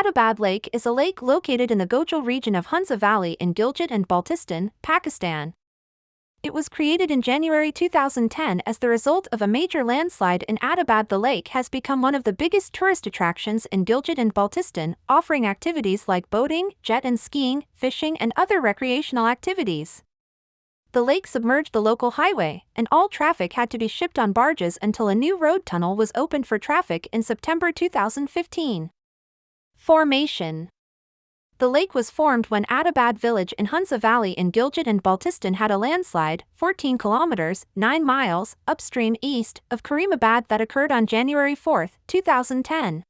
Attabad Lake is a lake located in the Gojal region of Hunza Valley in Gilgit and Baltistan, Pakistan. It was created in January 2010 as the result of a major landslide in Attabad. The lake has become one of the biggest tourist attractions in Gilgit and Baltistan, offering activities like boating, jet and skiing, fishing and other recreational activities. The lake submerged the local highway, and all traffic had to be shipped on barges until a new road tunnel was opened for traffic in September 2015. Formation. The lake was formed when Attabad village in Hunza Valley in Gilgit and Baltistan had a landslide, 14 kilometers, 9 miles, upstream east of Karimabad that occurred on January 4, 2010.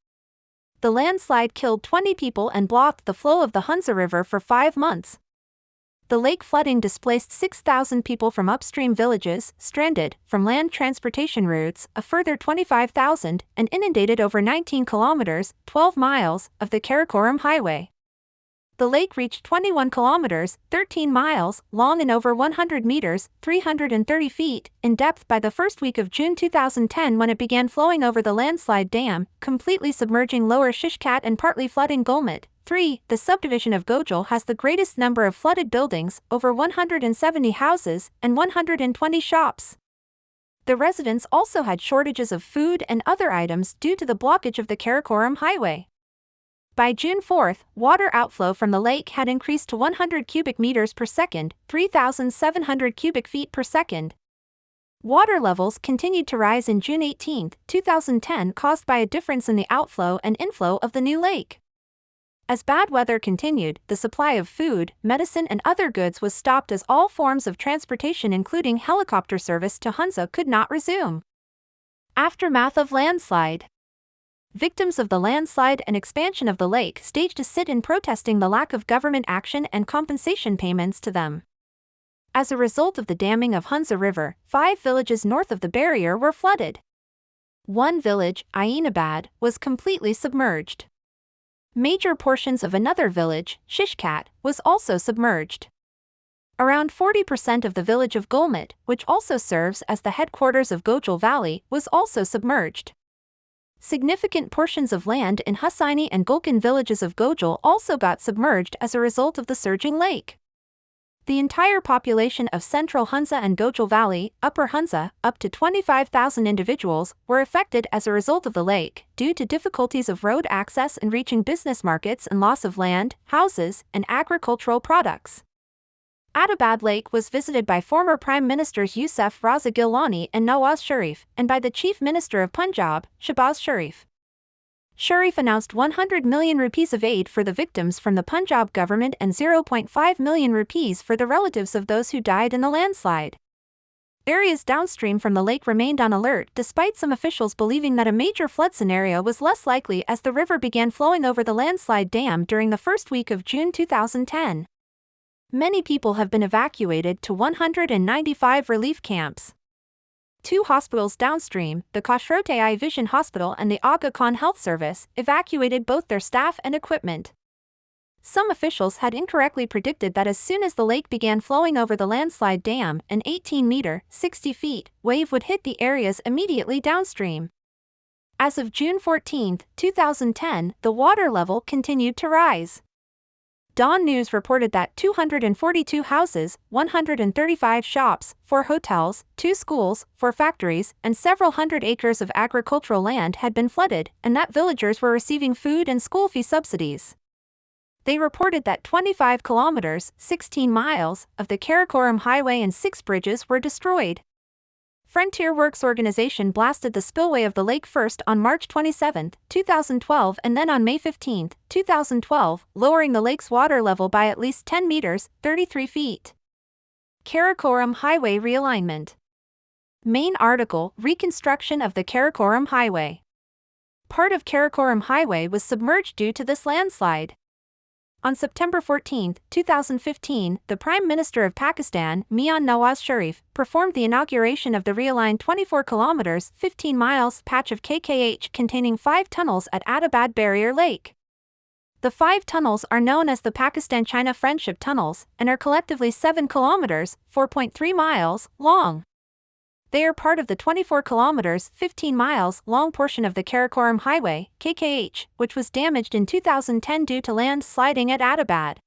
The landslide killed 20 people and blocked the flow of the Hunza River for 5 months. The lake flooding displaced 6,000 people from upstream villages, stranded from land transportation routes, a further 25,000, and inundated over 19 kilometers, 12 miles, of the Karakoram highway. The lake reached 21 kilometers, 13 miles, long and over 100 meters, 330 feet, in depth by the first week of June 2010 when it began flowing over the landslide dam, completely submerging Lower Shishkat and partly flooding Gulmat. 3. The subdivision of Gojal has the greatest number of flooded buildings, over 170 houses, and 120 shops. The residents also had shortages of food and other items due to the blockage of the Karakoram highway. By June 4, water outflow from the lake had increased to 100 cubic meters per second, 3,700 cubic feet per second. Water levels continued to rise in June 18, 2010, caused by a difference in the outflow and inflow of the new lake. As bad weather continued, the supply of food, medicine and other goods was stopped as all forms of transportation including helicopter service to Hunza could not resume. Aftermath of landslide. Victims of the landslide and expansion of the lake staged a sit-in protesting the lack of government action and compensation payments to them. As a result of the damming of Hunza River, 5 villages north of the barrier were flooded. One village, Ainabad, was completely submerged. Major portions of another village, Shishkat, was also submerged. Around 40% of the village of Gulmat, which also serves as the headquarters of Gojal Valley, was also submerged. Significant portions of land in Hussaini and Gulkan villages of Gojal also got submerged as a result of the surging lake. The entire population of central Hunza and Gojal Valley, Upper Hunza, up to 25,000 individuals, were affected as a result of the lake, due to difficulties of road access and reaching business markets and loss of land, houses, and agricultural products. Attabad Lake was visited by former Prime Ministers Yousef Raza Gilani and Nawaz Sharif, and by the Chief Minister of Punjab, Shahbaz Sharif. Sharif announced 100 million rupees of aid for the victims from the Punjab government and 0.5 million rupees for the relatives of those who died in the landslide. Areas downstream from the lake remained on alert despite some officials believing that a major flood scenario was less likely as the river began flowing over the landslide dam during the first week of June 2010. Many people have been evacuated to 195 relief camps. 2 hospitals downstream, the Kashrote Eye Vision Hospital and the Aga Khan Health Service, evacuated both their staff and equipment. Some officials had incorrectly predicted that as soon as the lake began flowing over the landslide dam, an 18-meter (60 feet) wave would hit the areas immediately downstream. As of June 14, 2010, the water level continued to rise. Dawn News reported that 242 houses, 135 shops, 4 hotels, 2 schools, 4 factories, and several hundred acres of agricultural land had been flooded, and that villagers were receiving food and school fee subsidies. They reported that 25 kilometers, 16 miles, of the Karakoram highway and 6 bridges were destroyed. Frontier Works Organization blasted the spillway of the lake first on March 27, 2012 and then on May 15, 2012, lowering the lake's water level by at least 10 meters, 33 feet. Karakoram Highway Realignment. Main article, Reconstruction of the Karakoram Highway. Part of Karakoram Highway was submerged due to this landslide. On September 14, 2015, the Prime Minister of Pakistan, Mian Nawaz Sharif, performed the inauguration of the realigned 24 kilometers, 15 miles patch of KKH containing 5 tunnels at Attabad Barrier Lake. The 5 tunnels are known as the Pakistan-China Friendship Tunnels and are collectively 7 kilometers, 4.3 miles, long. They are part of the 24 kilometers, 15 miles long portion of the Karakoram Highway, KKH, which was damaged in 2010 due to landsliding at Attabad.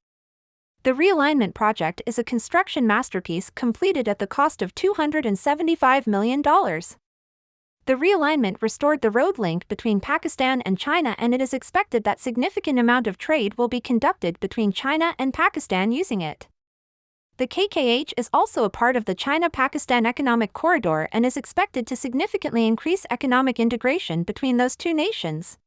The realignment project is a construction masterpiece completed at the cost of $275 million. The realignment restored the road link between Pakistan and China, and it is expected that significant amount of trade will be conducted between China and Pakistan using it. The KKH is also a part of the China-Pakistan Economic Corridor and is expected to significantly increase economic integration between those two nations.